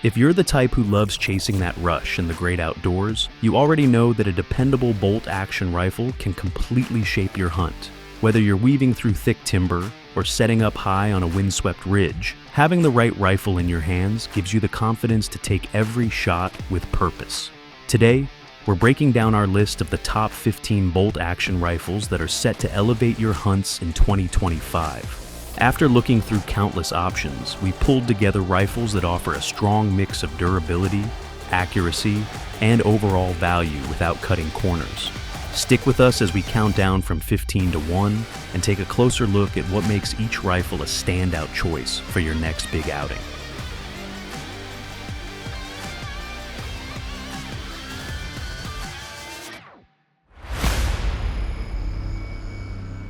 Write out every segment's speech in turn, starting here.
If you're the type who loves chasing that rush in the great outdoors, you already know that a dependable bolt-action rifle can completely shape your hunt. Whether you're weaving through thick timber or setting up high on a windswept ridge, having the right rifle in your hands gives you the confidence to take every shot with purpose. Today, we're breaking down our list of the top 15 bolt-action rifles that are set to elevate your hunts in 2025. After looking through countless options, we pulled together rifles that offer a strong mix of durability, accuracy, and overall value without cutting corners. Stick with us as we count down from 15 to 1 and take a closer look at what makes each rifle a standout choice for your next big outing.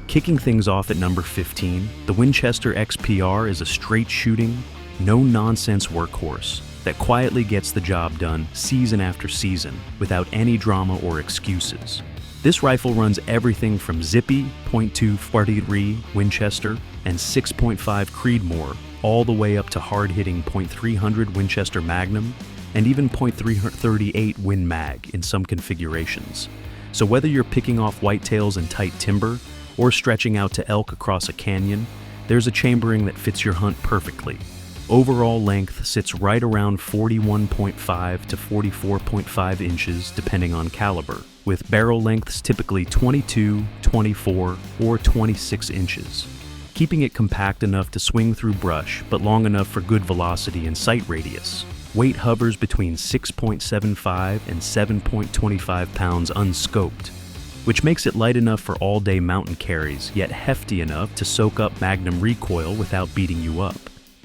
Kicking things off at number 15, the Winchester XPR is a straight-shooting, no-nonsense workhorse that quietly gets the job done season after season without any drama or excuses. This rifle runs everything from zippy .2 .43 Winchester and 6.5 Creedmoor all the way up to hard-hitting .300 Winchester Magnum and even .338 Win Mag in some configurations. So whether you're picking off whitetails in tight timber or stretching out to elk across a canyon, there's a chambering that fits your hunt perfectly. Overall length sits right around 41.5 to 44.5 inches depending on caliber, with barrel lengths typically 22, 24, or 26 inches, keeping it compact enough to swing through brush but long enough for good velocity and sight radius. Weight hovers between 6.75 and 7.25 pounds unscoped, which makes it light enough for all-day mountain carries, yet hefty enough to soak up Magnum recoil without beating you up.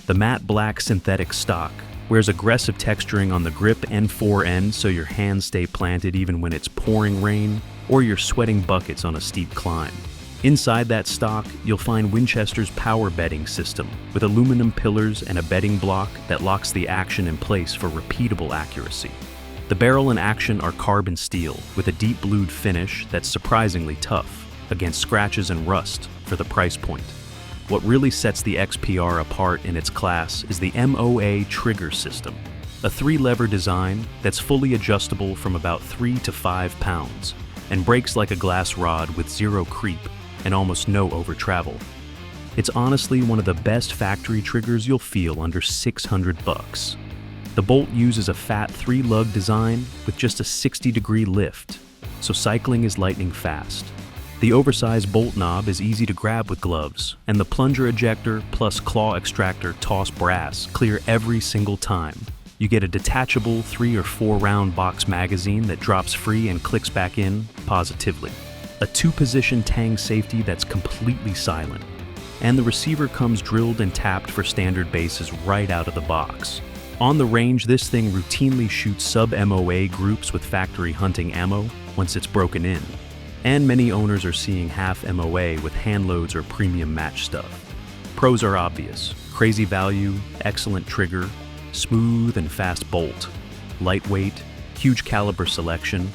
The matte black synthetic stock wears aggressive texturing on the grip and fore end so your hands stay planted even when it's pouring rain or you're sweating buckets on a steep climb. Inside that stock, you'll find Winchester's power bedding system with aluminum pillars and a bedding block that locks the action in place for repeatable accuracy. The barrel and action are carbon steel with a deep blued finish that's surprisingly tough against scratches and rust for the price point. What really sets the XPR apart in its class is the MOA trigger system, a 3-lever design that's fully adjustable from about 3 to 5 pounds and breaks like a glass rod with zero creep and almost no over travel. It's honestly one of the best factory triggers you'll feel under $600. The bolt uses a fat 3-lug design with just a 60-degree lift, so cycling is lightning fast. The oversized bolt knob is easy to grab with gloves, and the plunger ejector plus claw extractor toss brass clear every single time. You get a detachable 3 or 4 round box magazine that drops free and clicks back in positively. A 2-position tang safety that's completely silent, and the receiver comes drilled and tapped for standard bases right out of the box. On the range, this thing routinely shoots sub-MOA groups with factory hunting ammo once it's broken in, and many owners are seeing half MOA with handloads or premium match stuff. Pros are obvious: crazy value, excellent trigger, smooth and fast bolt, lightweight, huge caliber selection,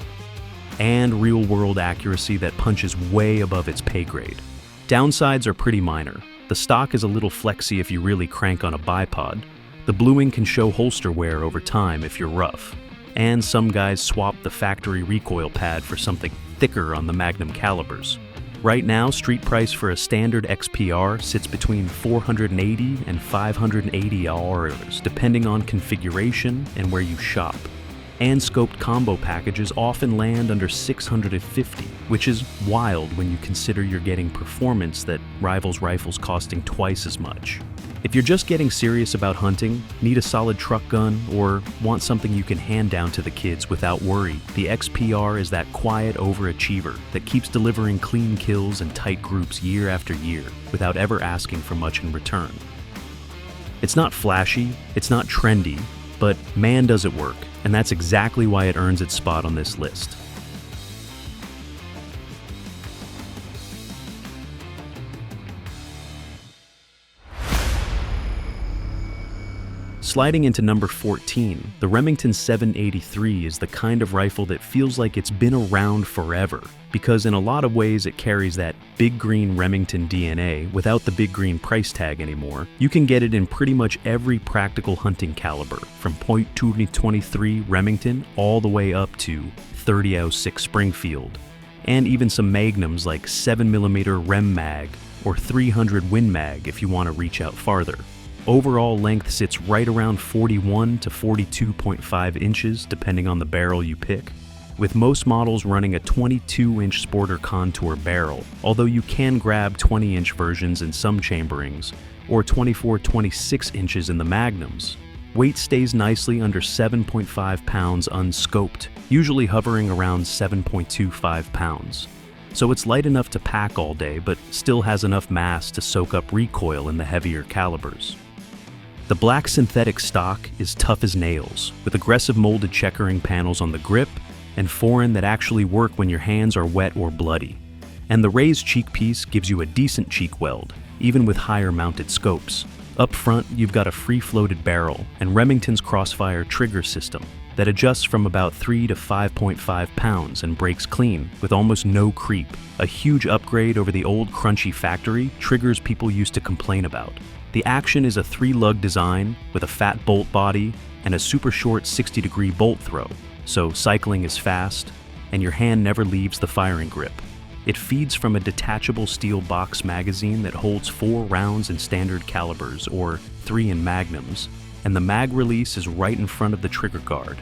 and real-world accuracy that punches way above its pay grade. Downsides are pretty minor. The stock is a little flexy if you really crank on a bipod. The bluing can show holster wear over time if you're rough, and some guys swap the factory recoil pad for something thicker on the Magnum calibers. Right now, street price for a standard XPR sits between $480 and $580, depending on configuration and where you shop. And scoped combo packages often land under $650, which is wild when you consider you're getting performance that rivals rifles costing twice as much. If you're just getting serious about hunting, need a solid truck gun, or want something you can hand down to the kids without worry, the XPR is that quiet overachiever that keeps delivering clean kills in tight groups year after year without ever asking for much in return. It's not flashy, it's not trendy, but man does it work, and that's exactly why it earns its spot on this list. Sliding into number 14, the Remington 783 is the kind of rifle that feels like it's been around forever, because in a lot of ways it carries that big green Remington DNA without the big green price tag anymore. You can get it in pretty much every practical hunting caliber, from .2023 Remington all the way up to .30-06 Springfield, and even some magnums like 7mm Rem Mag or 300 Win Mag if you want to reach out farther. Overall length sits right around 41 to 42.5 inches depending on the barrel you pick, with most models running a 22-inch Sporter Contour barrel, although you can grab 20-inch versions in some chamberings, or 24-26 inches in the Magnums. Weight stays nicely under 7.5 pounds unscoped, usually hovering around 7.25 pounds. So it's light enough to pack all day, but still has enough mass to soak up recoil in the heavier calibers. The black synthetic stock is tough as nails, with aggressive molded checkering panels on the grip and foreign that actually work when your hands are wet or bloody. And the raised cheek piece gives you a decent cheek weld, even with higher mounted scopes. Up front, you've got a free-floated barrel and Remington's Crossfire trigger system that adjusts from about 3 to 5.5 pounds and breaks clean with almost no creep, a huge upgrade over the old crunchy factory triggers people used to complain about. The action is a 3-lug design with a fat bolt body and a super short 60-degree bolt throw, so cycling is fast and your hand never leaves the firing grip. It feeds from a detachable steel box magazine that holds 4 rounds in standard calibers, or 3 in magnums, and the mag release is right in front of the trigger guard.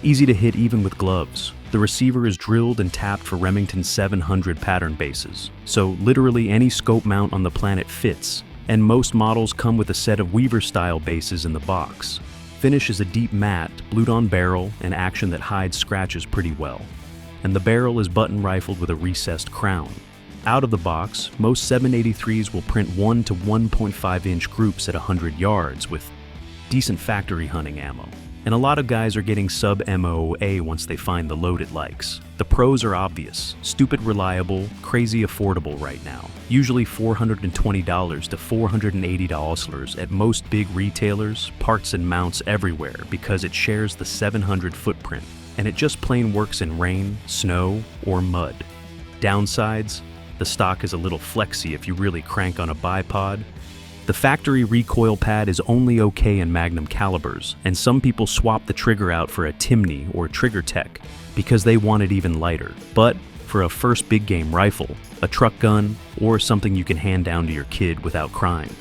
Easy to hit even with gloves. The receiver is drilled and tapped for Remington 700 pattern bases, so literally any scope mount on the planet fits, and most models come with a set of Weaver-style bases in the box. Finish is a deep matte, blued-on barrel, and action that hides scratches pretty well. And the barrel is button rifled with a recessed crown. Out of the box, most 783s will print 1 to 1.5 inch groups at 100 yards with decent factory hunting ammo. And a lot of guys are getting sub-MOA once they find the load it likes. The pros are obvious: stupid reliable, crazy affordable right now. Usually $420 to $480 at most big retailers, parts and mounts everywhere, because it shares the 700 footprint, and it just plain works in rain, snow, or mud. Downsides: the stock is a little flexy if you really crank on a bipod. The factory recoil pad is only okay in Magnum calibers, and some people swap the trigger out for a Timney or Trigger Tech because they want it even lighter. But for a first big game rifle, a truck gun, or something you can hand down to your kid without crying,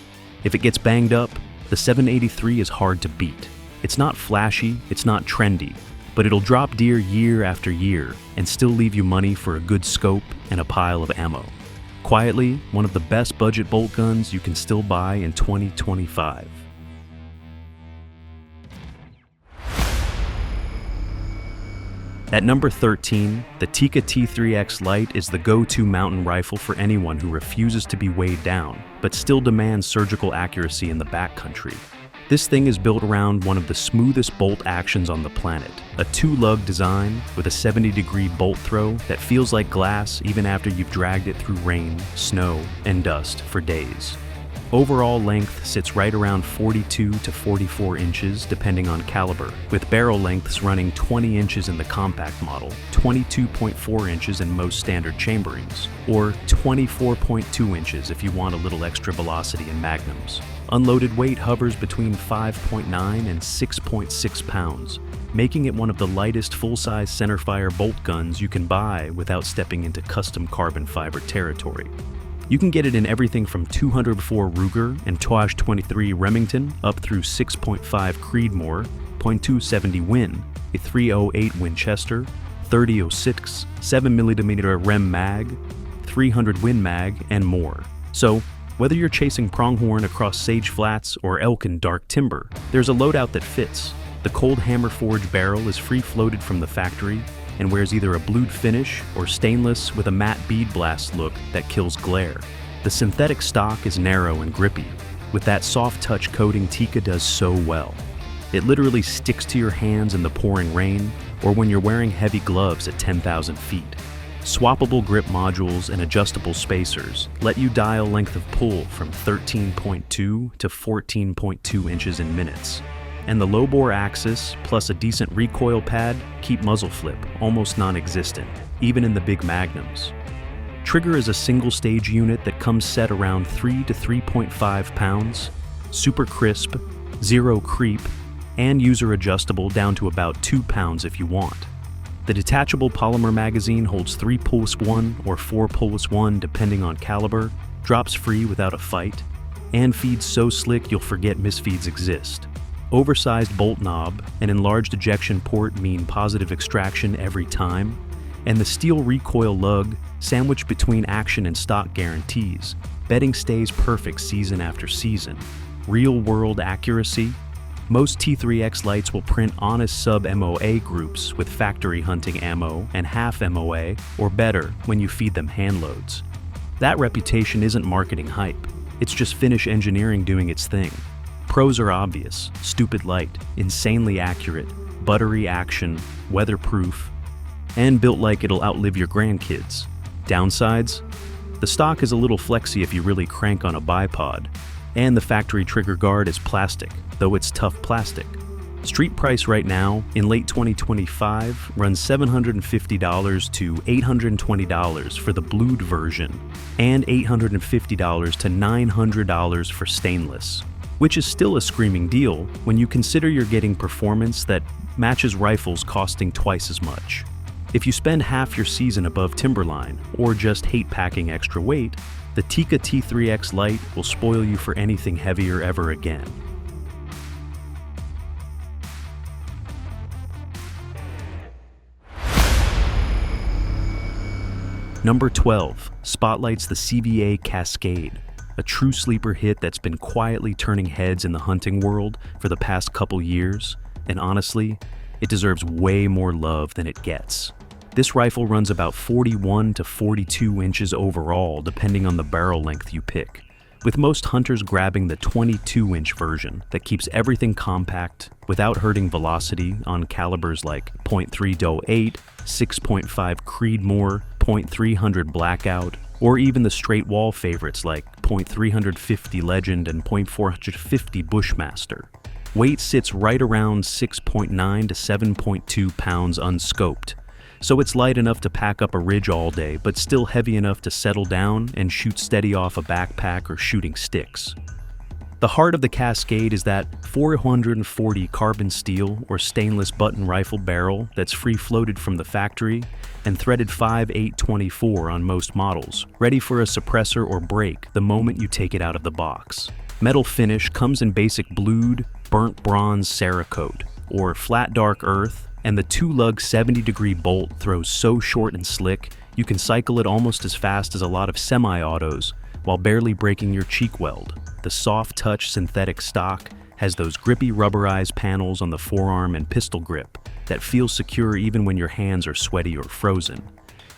if it gets banged up, the 783 is hard to beat. It's not flashy, it's not trendy, but it'll drop deer year after year and still leave you money for a good scope and a pile of ammo. Quietly, one of the best budget bolt guns you can still buy in 2025. At number 13, the Tikka T3x Lite is the go-to mountain rifle for anyone who refuses to be weighed down, but still demands surgical accuracy in the backcountry. This thing is built around one of the smoothest bolt actions on the planet, a 2-lug design with a 70-degree bolt throw that feels like glass even after you've dragged it through rain, snow, and dust for days. Overall length sits right around 42 to 44 inches depending on caliber, with barrel lengths running 20 inches in the compact model, 22.4 inches in most standard chamberings, or 24.2 inches if you want a little extra velocity in magnums. Unloaded weight hovers between 5.9 and 6.6 pounds, making it one of the lightest full-size centerfire bolt guns you can buy without stepping into custom carbon fiber territory. You can get it in everything from 204 Ruger and .23 Remington up through 6.5 Creedmoor, .270 Win, a 308 Winchester, 30-06, 7mm Rem Mag, 300 Win Mag, and more. So, whether you're chasing pronghorn across sage flats or elk in dark timber, there's a loadout that fits. The cold hammer forged barrel is free-floated from the factory and wears either a blued finish or stainless with a matte bead blast look that kills glare. The synthetic stock is narrow and grippy, with that soft touch coating Tikka does so well. It literally sticks to your hands in the pouring rain or when you're wearing heavy gloves at 10,000 feet. Swappable grip modules and adjustable spacers let you dial length of pull from 13.2 to 14.2 inches in minutes. and the low-bore axis plus a decent recoil pad keep muzzle flip almost non-existent, even in the big magnums. Trigger is a single-stage unit that comes set around 3 to 3.5 pounds, super crisp, zero creep, and user-adjustable down to about 2 pounds if you want. The detachable polymer magazine holds 3+1 or 4+1 depending on caliber, drops free without a fight, and feeds so slick you'll forget misfeeds exist. Oversized bolt knob and enlarged ejection port mean positive extraction every time, and the steel recoil lug, sandwiched between action and stock guarantees, bedding stays perfect season after season. Real-world accuracy. Most T3X lights will print honest sub-MOA groups with factory hunting ammo and half MOA or better when you feed them hand loads. That reputation isn't marketing hype, it's just Finnish engineering doing its thing. Pros are obvious: stupid light, insanely accurate, buttery action, weatherproof, and built like it'll outlive your grandkids. Downsides? The stock is a little flexy if you really crank on a bipod, and the factory trigger guard is plastic, though it's tough plastic. Street price right now, in late 2025, runs $750 to $820 for the blued version, and $850 to $900 for stainless, which is still a screaming deal when you consider you're getting performance that matches rifles costing twice as much. If you spend half your season above timberline, or just hate packing extra weight, the Tikka T3x Lite will spoil you for anything heavier ever again. Number 12 spotlights the CVA Cascade, a true sleeper hit that's been quietly turning heads in the hunting world for the past couple years, and honestly, it deserves way more love than it gets. This rifle runs about 41 to 42 inches overall depending on the barrel length you pick, with most hunters grabbing the 22-inch version that keeps everything compact without hurting velocity on calibers like .3 Doe 8, 6.5 Creedmoor, .300 Blackout, or even the straight wall favorites like .350 Legend and .450 Bushmaster. Weight sits right around 6.9 to 7.2 pounds unscoped, so it's light enough to pack up a ridge all day, but still heavy enough to settle down and shoot steady off a backpack or shooting sticks. The heart of the Cascade is that 440 carbon steel or stainless button rifle barrel that's free-floated from the factory and threaded 5.824 on most models, ready for a suppressor or break the moment you take it out of the box. Metal finish comes in basic blued, burnt bronze Cerakote, or flat dark earth, and the two-lug 70-degree bolt throws so short and slick you can cycle it almost as fast as a lot of semi-autos while barely breaking your cheek weld. The soft-touch synthetic stock has those grippy rubberized panels on the forearm and pistol grip that feel secure even when your hands are sweaty or frozen.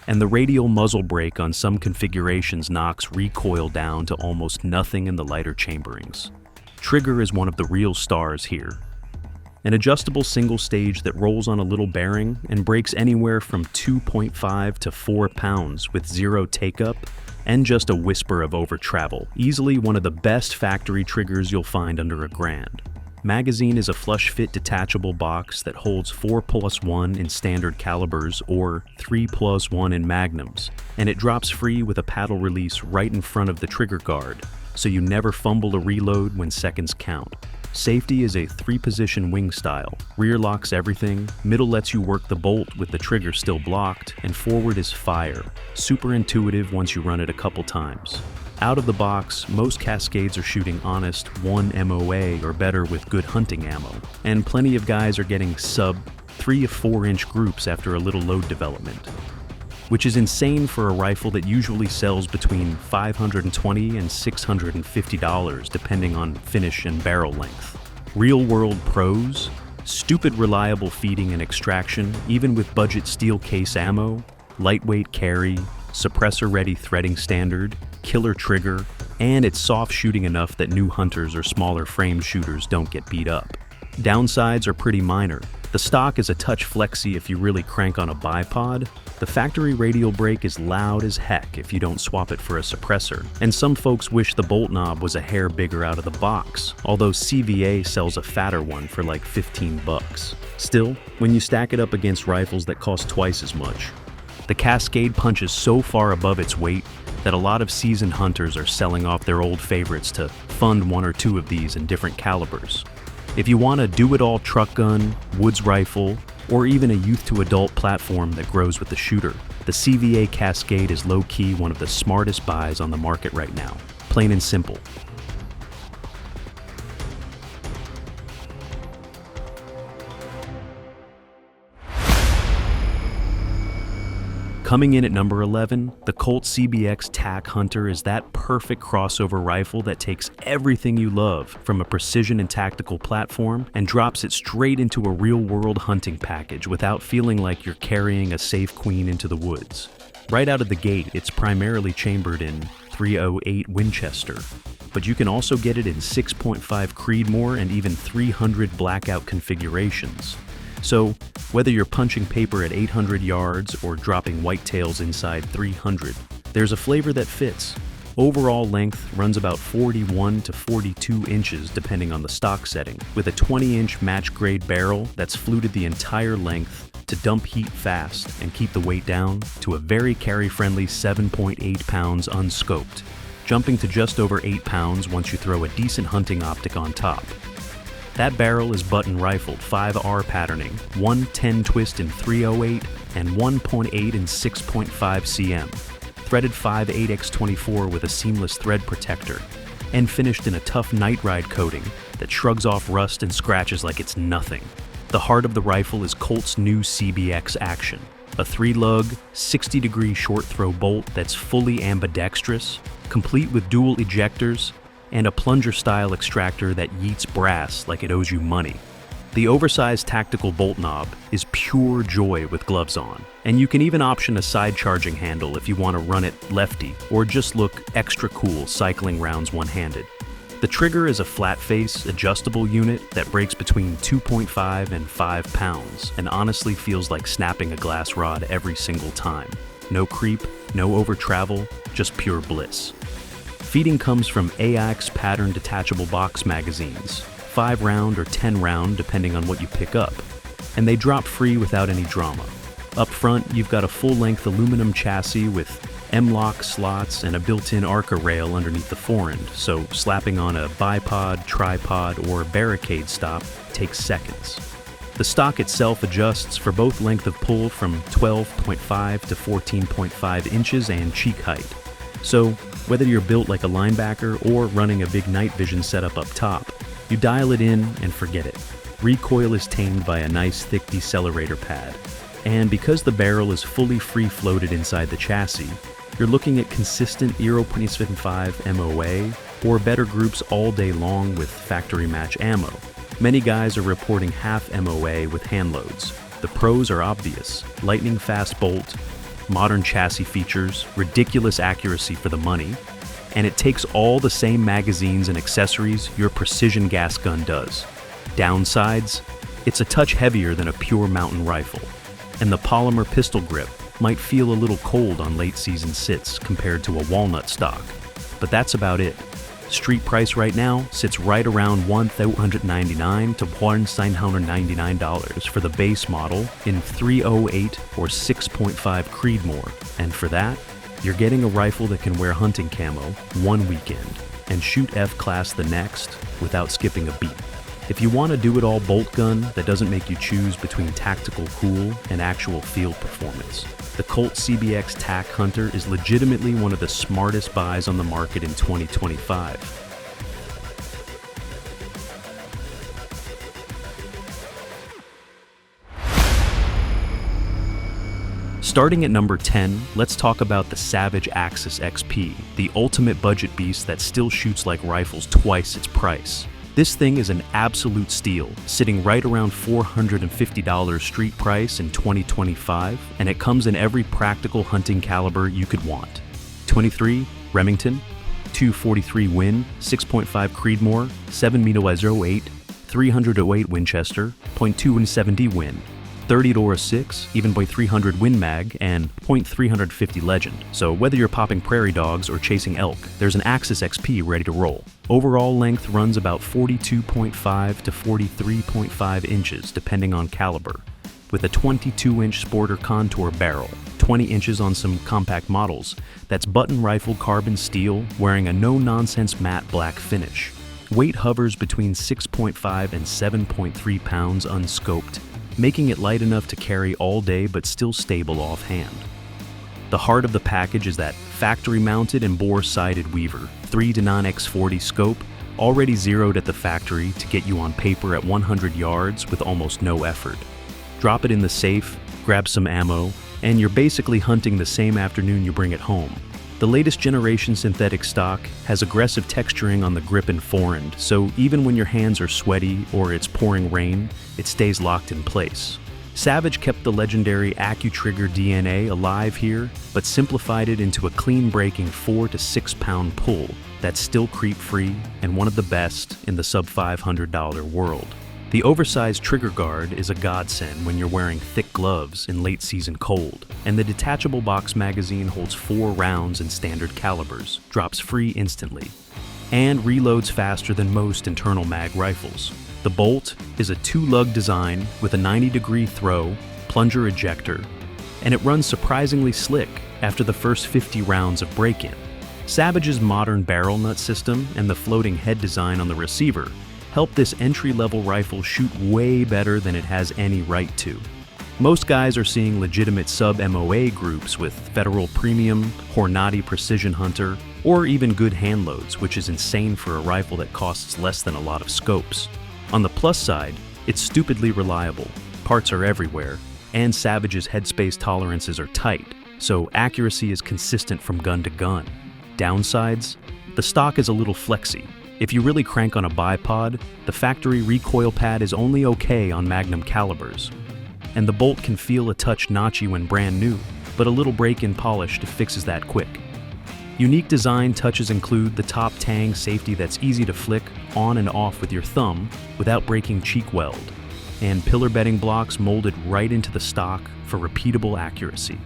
And the radial muzzle brake on some configurations knocks recoil down to almost nothing in the lighter chamberings. Trigger is one of the real stars here. An adjustable single stage that rolls on a little bearing and breaks anywhere from 2.5 to 4 pounds with zero take-up and just a whisper of over-travel. Easily one of the best factory triggers you'll find under $1,000. Magazine is a flush-fit detachable box that holds 4+1 in standard calibers or 3+1 in magnums, and it drops free with a paddle release right in front of the trigger guard, so you never fumble a reload when seconds count. Safety is a 3-position wing style. Rear locks everything, middle lets you work the bolt with the trigger still blocked, and forward is fire. Super intuitive once you run it a couple times. Out of the box, most Cascades are shooting honest 1 MOA or better with good hunting ammo, and plenty of guys are getting sub 3 to 4 inch groups after a little load development, which is insane for a rifle that usually sells between $520 and $650 depending on finish and barrel length. Real-world pros, stupid reliable feeding and extraction even with budget steel case ammo, lightweight carry, suppressor-ready threading standard, killer trigger, and it's soft shooting enough that new hunters or smaller frame shooters don't get beat up. Downsides are pretty minor. The stock is a touch flexy if you really crank on a bipod. The factory radial brake is loud as heck if you don't swap it for a suppressor, and some folks wish the bolt knob was a hair bigger out of the box, although CVA sells a fatter one for like 15 bucks. Still, when you stack it up against rifles that cost twice as much, the Cascade punches so far above its weight that a lot of seasoned hunters are selling off their old favorites to fund one or two of these in different calibers. If you want a do-it-all truck gun, woods rifle, or even a youth-to-adult platform that grows with the shooter, the CVA Cascade is low-key one of the smartest buys on the market right now. Plain and simple. Coming in at number 11, the Colt CBX Tac Hunter is that perfect crossover rifle that takes everything you love from a precision and tactical platform and drops it straight into a real-world hunting package without feeling like you're carrying a safe queen into the woods. Right out of the gate, it's primarily chambered in .308 Winchester, but you can also get it in 6.5 Creedmoor and even 300 blackout configurations. So, whether you're punching paper at 800 yards or dropping whitetails inside 300, there's a flavor that fits. Overall length runs about 41 to 42 inches depending on the stock setting, with a 20-inch match-grade barrel that's fluted the entire length to dump heat fast and keep the weight down to a very carry-friendly 7.8 pounds unscoped, jumping to just over 8 pounds once you throw a decent hunting optic on top. That barrel is button rifled 5R patterning, 110 twist in .308 and 1.8 in 6.5 cm, threaded 5.8x24 with a seamless thread protector, and finished in a tough night ride coating that shrugs off rust and scratches like it's nothing. The heart of the rifle is Colt's new CBX Action, a 3-lug, 60-degree short throw bolt that's fully ambidextrous, complete with dual ejectors, and a plunger-style extractor that yeets brass like it owes you money. The oversized tactical bolt knob is pure joy with gloves on, and you can even option a side charging handle if you want to run it lefty or just look extra cool cycling rounds one-handed. The trigger is a flat-face, adjustable unit that breaks between 2.5 and 5 pounds and honestly feels like snapping a glass rod every single time. No creep, no over-travel, just pure bliss. Feeding comes from AX pattern detachable box magazines, 5-round or 10-round depending on what you pick up, and they drop free without any drama. Up front, you've got a full-length aluminum chassis with M-lock slots and a built-in Arca rail underneath the forend, so slapping on a bipod, tripod, or barricade stop takes seconds. The stock itself adjusts for both length of pull from 12.5 to 14.5 inches and cheek height. So, whether you're built like a linebacker or running a big night vision setup up top, you dial it in and forget it. Recoil is tamed by a nice thick decelerator pad. And because the barrel is fully free-floated inside the chassis, you're looking at consistent 0.25 MOA or better groups all day long with factory match ammo. Many guys are reporting half MOA with hand loads. The pros are obvious: lightning fast bolt, modern chassis features, ridiculous accuracy for the money, and it takes all the same magazines and accessories your precision gas gun does. Downsides? It's a touch heavier than a pure mountain rifle, and the polymer pistol grip might feel a little cold on late season sits compared to a walnut stock, but that's about it. Street price right now sits right around $1,299 to $1,999 for the base model in .308 or 6.5 Creedmoor, and for that, you're getting a rifle that can wear hunting camo one weekend and shoot F-class the next without skipping a beat. If you want a do-it-all bolt gun that doesn't make you choose between tactical cool and actual field performance, the Colt CBX Tac Hunter is legitimately one of the smartest buys on the market in 2025. Starting at number 10, let's talk about the Savage Axis XP, the ultimate budget beast that still shoots like rifles twice its price. This thing is an absolute steal, sitting right around $450 street price in 2025, and it comes in every practical hunting caliber you could want. 23 Remington, 243 Win, 6.5 Creedmoor, 7.08, .308 Winchester, .270 Win, 30-6, even .300 Win Mag, and .350 Legend. So whether you're popping prairie dogs or chasing elk, there's an Axis XP ready to roll. Overall length runs about 42.5 to 43.5 inches depending on caliber, with a 22-inch Sporter Contour barrel, 20 inches on some compact models. That's button rifle carbon steel wearing a no-nonsense matte black finish. Weight hovers between 6.5 and 7.3 pounds unscoped, making it light enough to carry all day but still stable offhand. The heart of the package is that factory-mounted and bore-sighted Weaver 3-9x40 scope, already zeroed at the factory to get you on paper at 100 yards with almost no effort. Drop it in the safe, grab some ammo, and you're basically hunting the same afternoon you bring it home. The latest generation synthetic stock has aggressive texturing on the grip and forend, so even when your hands are sweaty or it's pouring rain, it stays locked in place. Savage kept the legendary AccuTrigger DNA alive here, but simplified it into a clean-breaking 4 to 6 pound pull that's still creep-free and one of the best in the sub-$500 world. The oversized trigger guard is a godsend when you're wearing thick gloves in late-season cold, and the detachable box magazine holds 4 rounds in standard calibers, drops free instantly, and reloads faster than most internal mag rifles. The bolt is a 2-lug design with a 90-degree throw, plunger ejector, and it runs surprisingly slick after the first 50 rounds of break-in. Savage's modern barrel nut system and the floating head design on the receiver help this entry-level rifle shoot way better than it has any right to. Most guys are seeing legitimate sub-MOA groups with Federal Premium, Hornady Precision Hunter, or even good hand loads, which is insane for a rifle that costs less than a lot of scopes. On the plus side, it's stupidly reliable, parts are everywhere, and Savage's headspace tolerances are tight, so accuracy is consistent from gun to gun. Downsides? The stock is a little flexy. If you really crank on a bipod, the factory recoil pad is only okay on Magnum calibers, and the bolt can feel a touch notchy when brand new, but a little break-in polish fixes that quick. Unique design touches include the top tang safety that's easy to flick on and off with your thumb without breaking cheek weld, and pillar bedding blocks molded right into the stock for repeatable accuracy.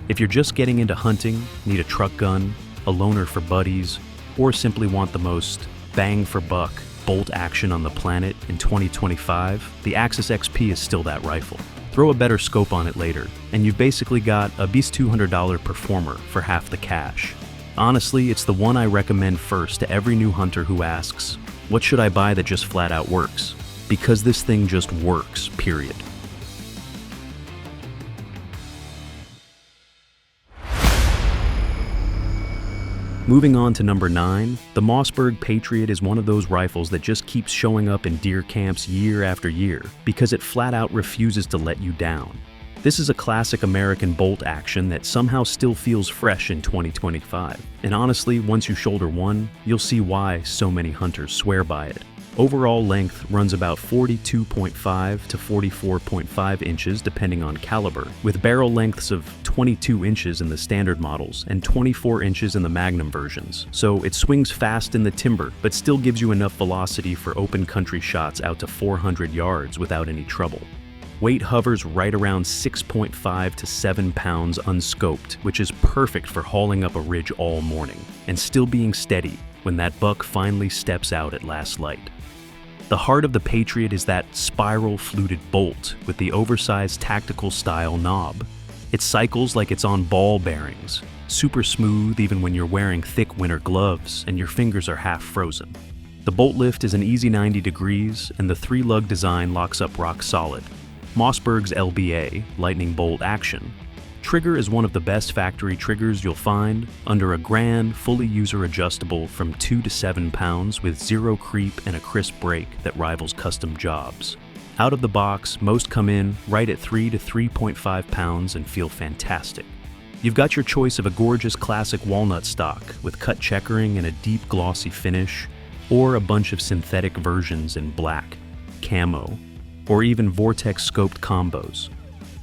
If you're just getting into hunting, need a truck gun, a loaner for buddies, or simply want the most bang for buck bolt action on the planet in 2025, the Axis XP is still that rifle. Throw a better scope on it later, and you've basically got a beast $200 performer for half the cash. Honestly, it's the one I recommend first to every new hunter who asks, what should I buy that just flat out works? Because this thing just works, period. Moving on to number 9, the Mossberg Patriot is one of those rifles that just keeps showing up in deer camps year after year because it flat out refuses to let you down. This is a classic American bolt action that somehow still feels fresh in 2025. And honestly, once you shoulder one, you'll see why so many hunters swear by it. Overall length runs about 42.5 to 44.5 inches depending on caliber, with barrel lengths of 22 inches in the standard models and 24 inches in the Magnum versions. So it swings fast in the timber, but still gives you enough velocity for open country shots out to 400 yards without any trouble. Weight hovers right around 6.5 to 7 pounds unscoped, which is perfect for hauling up a ridge all morning, and still being steady when that buck finally steps out at last light. The heart of the Patriot is that spiral fluted bolt with the oversized tactical style knob. It cycles like it's on ball bearings, super smooth even when you're wearing thick winter gloves and your fingers are half frozen. The bolt lift is an easy 90 degrees and the 3-lug design locks up rock solid. Mossberg's LBA, lightning bolt action. Trigger is one of the best factory triggers you'll find, under $1,000, fully user adjustable from 2 to 7 pounds with zero creep and a crisp break that rivals custom jobs. Out of the box, most come in right at 3 to 3.5 pounds and feel fantastic. You've got your choice of a gorgeous classic walnut stock with cut checkering and a deep glossy finish, or a bunch of synthetic versions in black, camo, or even vortex scoped combos.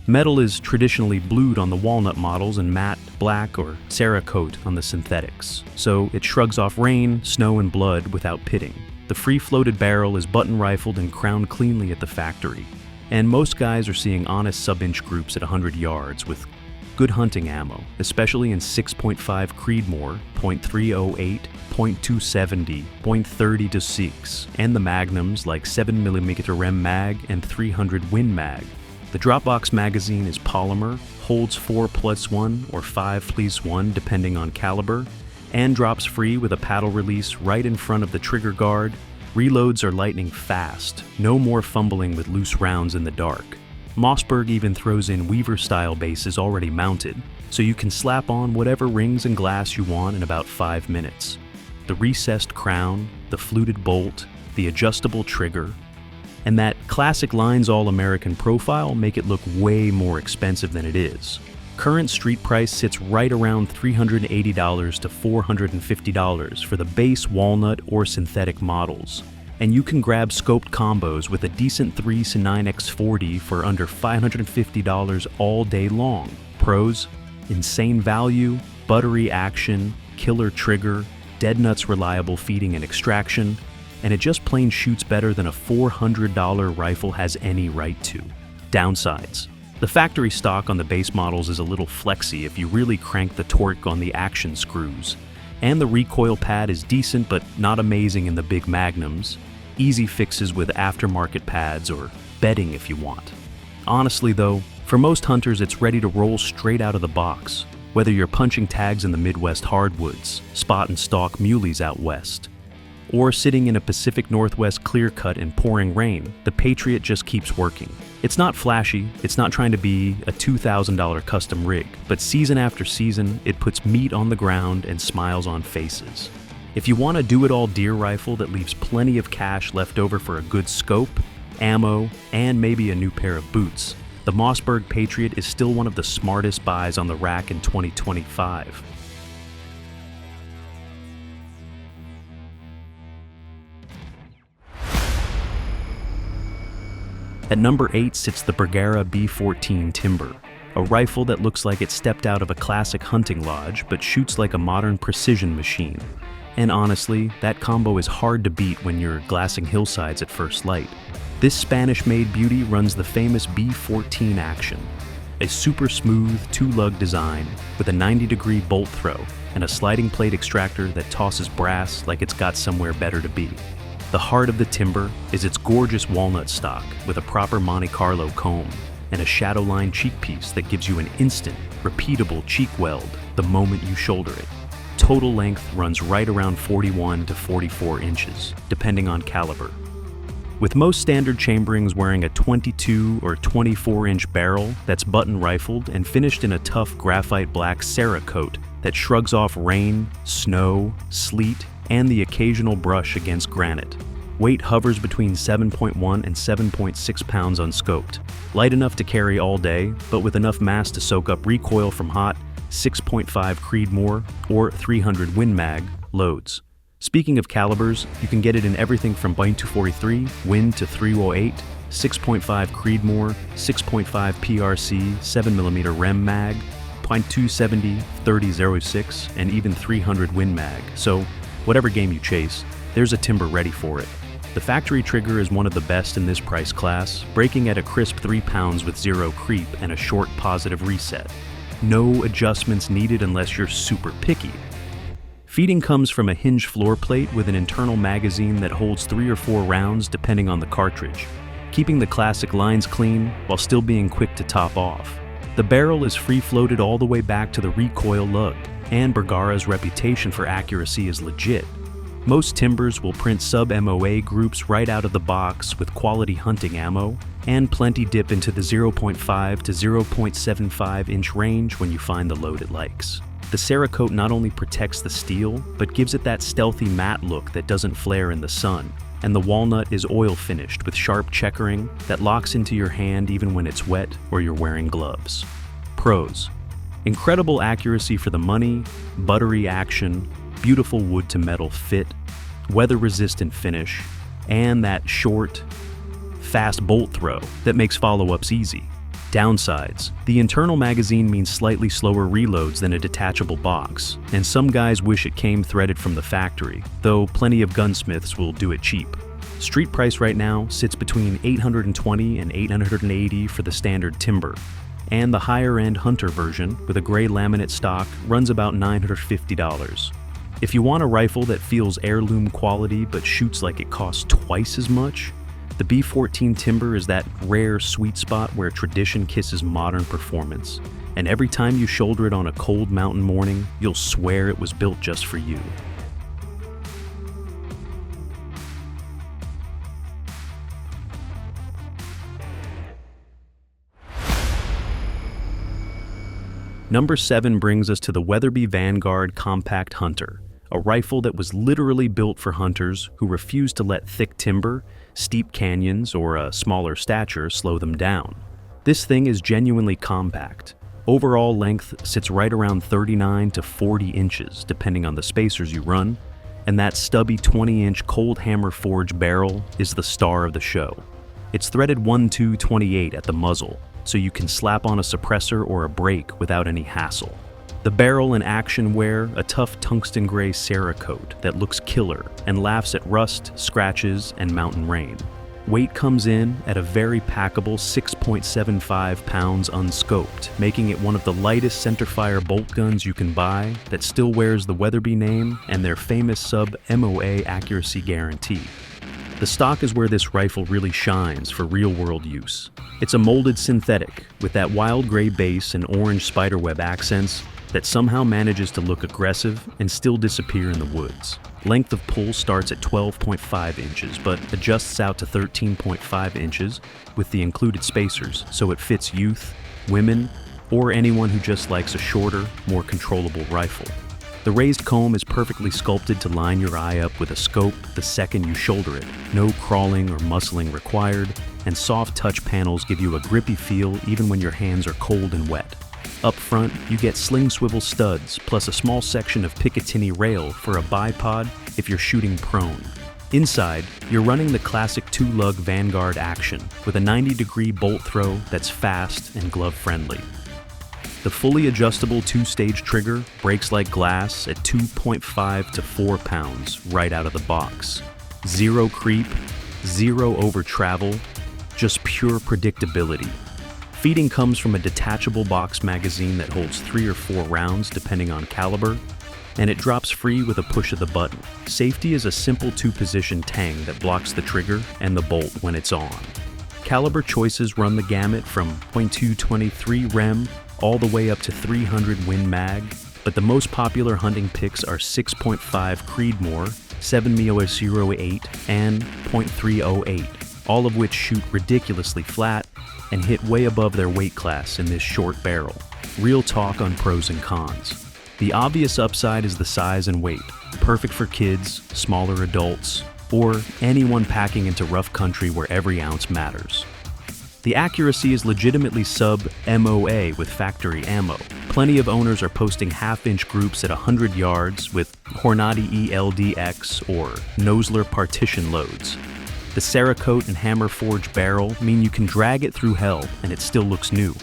Metal is traditionally blued on the walnut models and matte, black, or Cerakote on the synthetics, so it shrugs off rain, snow, and blood without pitting. The free-floated barrel is button-rifled and crowned cleanly at the factory, and most guys are seeing honest sub-inch groups at 100 yards with good hunting ammo, especially in 6.5 Creedmoor, .308, .270, .30-6, and the magnums like 7mm Rem Mag and 300 Win Mag. The Dropbox magazine is polymer, holds 4+1 or 5+1 depending on caliber, and drops free with a paddle release right in front of the trigger guard. Reloads are lightning fast, no more fumbling with loose rounds in the dark. Mossberg even throws in Weaver-style bases already mounted, so you can slap on whatever rings and glass you want in about 5 minutes. The recessed crown, the fluted bolt, the adjustable trigger, and that classic Lines All-American profile make it look way more expensive than it is. Current street price sits right around $380 to $450 for the base walnut or synthetic models, and you can grab scoped combos with a decent 3-9x40 for under $550 all day long. Pros: insane value, buttery action, killer trigger, dead nuts reliable feeding and extraction, and it just plain shoots better than a $400 rifle has any right to. Downsides: the factory stock on the base models is a little flexy if you really crank the torque on the action screws, and the recoil pad is decent but not amazing in the big magnums. Easy fixes with aftermarket pads or bedding if you want. Honestly though, for most hunters it's ready to roll straight out of the box, whether you're punching tags in the Midwest hardwoods, spot and stalk muleys out west, or sitting in a Pacific Northwest clear cut in pouring rain. The Patriot just keeps working. It's not flashy, it's not trying to be a $2,000 custom rig, but season after season, it puts meat on the ground and smiles on faces. If you want a do-it-all deer rifle that leaves plenty of cash left over for a good scope, ammo, and maybe a new pair of boots, the Mossberg Patriot is still one of the smartest buys on the rack in 2025. At number 8 sits the Bergara B14 Timber, a rifle that looks like it stepped out of a classic hunting lodge but shoots like a modern precision machine. And honestly, that combo is hard to beat when you're glassing hillsides at first light. This Spanish-made beauty runs the famous B14 action, a super smooth two-lug design with a 90-degree bolt throw and a sliding plate extractor that tosses brass like it's got somewhere better to be. The heart of the Timber is its gorgeous walnut stock with a proper Monte Carlo comb and a shadowline cheek piece that gives you an instant, repeatable cheek weld the moment you shoulder it. Total length runs right around 41 to 44 inches, depending on caliber. With most standard chamberings wearing a 22 or 24-inch barrel that's button rifled and finished in a tough graphite black Cerakote that shrugs off rain, snow, sleet, and the occasional brush against granite. Weight hovers between 7.1 and 7.6 pounds unscoped. Light enough to carry all day, but with enough mass to soak up recoil from hot 6.5 Creedmoor or 300 Win Mag loads. Speaking of calibers, you can get it in everything from .243 Win to .308, 6.5 Creedmoor, 6.5 PRC, 7mm Rem Mag, .270, 30-06, and even 300 Win Mag. So, whatever game you chase, there's a Timber ready for it. The factory trigger is one of the best in this price class, breaking at a crisp 3 pounds with 0 creep and a short positive reset. No adjustments needed unless you're super picky. Feeding comes from a hinge floor plate with an internal magazine that holds 3 or 4 rounds depending on the cartridge, keeping the classic lines clean while still being quick to top off. The barrel is free-floated all the way back to the recoil lug, and Bergara's reputation for accuracy is legit. Most Timbers will print sub-MOA groups right out of the box with quality hunting ammo, and plenty dip into the 0.5 to 0.75 inch range when you find the load it likes. The Cerakote not only protects the steel, but gives it that stealthy matte look that doesn't flare in the sun, and the walnut is oil finished with sharp checkering that locks into your hand even when it's wet or you're wearing gloves. Pros: incredible accuracy for the money, buttery action, beautiful wood-to-metal fit, weather-resistant finish, and that short, fast bolt throw that makes follow-ups easy. Downsides: the internal magazine means slightly slower reloads than a detachable box, and some guys wish it came threaded from the factory, though plenty of gunsmiths will do it cheap. Street price right now sits between $820 and $880 for the standard timber, and the higher-end Hunter version with a gray laminate stock runs about $950. If you want a rifle that feels heirloom quality but shoots like it costs twice as much, the B14 Timber is that rare sweet spot where tradition kisses modern performance, and every time you shoulder it on a cold mountain morning, you'll swear it was built just for you. Number 7 brings us to the Weatherby Vanguard Compact Hunter, a rifle that was literally built for hunters who refused to let thick timber, steep canyons, or a smaller stature slow them down. This thing is genuinely compact. Overall length sits right around 39 to 40 inches, depending on the spacers you run, and that stubby 20-inch cold hammer forged barrel is the star of the show. It's threaded 1-2-28 at the muzzle, so you can slap on a suppressor or a brake without any hassle. The barrel and action wear a tough tungsten gray Cerakote that looks killer and laughs at rust, scratches, and mountain rain. Weight comes in at a very packable 6.75 pounds unscoped, making it one of the lightest centerfire bolt guns you can buy that still wears the Weatherby name and their famous sub-MOA accuracy guarantee. The stock is where this rifle really shines for real-world use. It's a molded synthetic with that wild gray base and orange spiderweb accents that somehow manages to look aggressive and still disappear in the woods. Length of pull starts at 12.5 inches, but adjusts out to 13.5 inches with the included spacers, so it fits youth, women, or anyone who just likes a shorter, more controllable rifle. The raised comb is perfectly sculpted to line your eye up with a scope the second you shoulder it. No crawling or muscling required, and soft touch panels give you a grippy feel even when your hands are cold and wet. Up front, you get sling swivel studs, plus a small section of Picatinny rail for a bipod if you're shooting prone. Inside, you're running the classic two-lug Vanguard action with a 90-degree bolt throw that's fast and glove-friendly. The fully adjustable two-stage trigger breaks like glass at 2.5 to 4 pounds right out of the box. Zero creep, zero over travel, just pure predictability. Feeding comes from a detachable box magazine that holds 3 or 4 rounds depending on caliber, and it drops free with a push of the button. Safety is a simple 2-position tang that blocks the trigger and the bolt when it's on. Caliber choices run the gamut from .223 Rem all the way up to 300 Win Mag, but the most popular hunting picks are 6.5 Creedmoor, 7.08, and .308, all of which shoot ridiculously flat and hit way above their weight class in this short barrel. Real talk on pros and cons. The obvious upside is the size and weight, perfect for kids, smaller adults, or anyone packing into rough country where every ounce matters. The accuracy is legitimately sub-MOA with factory ammo. Plenty of owners are posting half-inch groups at 100 yards with Hornady ELDX or Nosler partition loads. The Cerakote and hammer forged barrel mean you can drag it through hell and it still looks new.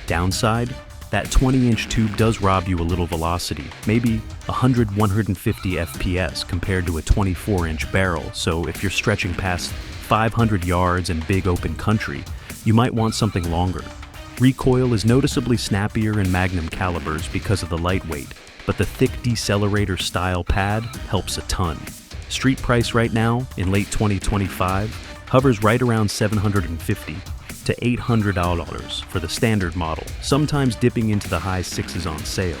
Downside? That 20-inch tube does rob you a little velocity, maybe 100-150 FPS compared to a 24-inch barrel, so if you're stretching past 500 yards in big open country, you might want something longer. Recoil is noticeably snappier in Magnum calibers because of the lightweight, but the thick decelerator style pad helps a ton. Street price right now, in late 2025, hovers right around $750 to $800 for the standard model, sometimes dipping into the high sixes on sale,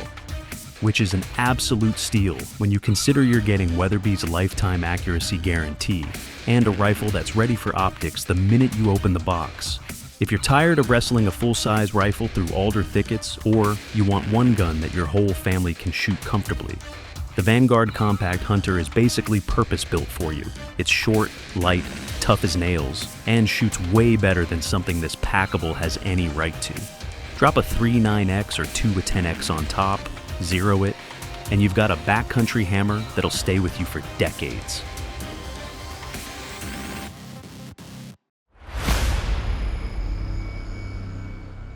which is an absolute steal when you consider you're getting Weatherby's lifetime accuracy guarantee and a rifle that's ready for optics the minute you open the box. If you're tired of wrestling a full-size rifle through alder thickets, or you want one gun that your whole family can shoot comfortably, the Vanguard Compact Hunter is basically purpose-built for you. It's short, light, tough as nails, and shoots way better than something this packable has any right to. Drop a 3.9x or 2.10x on top, zero it, and you've got a backcountry hammer that'll stay with you for decades.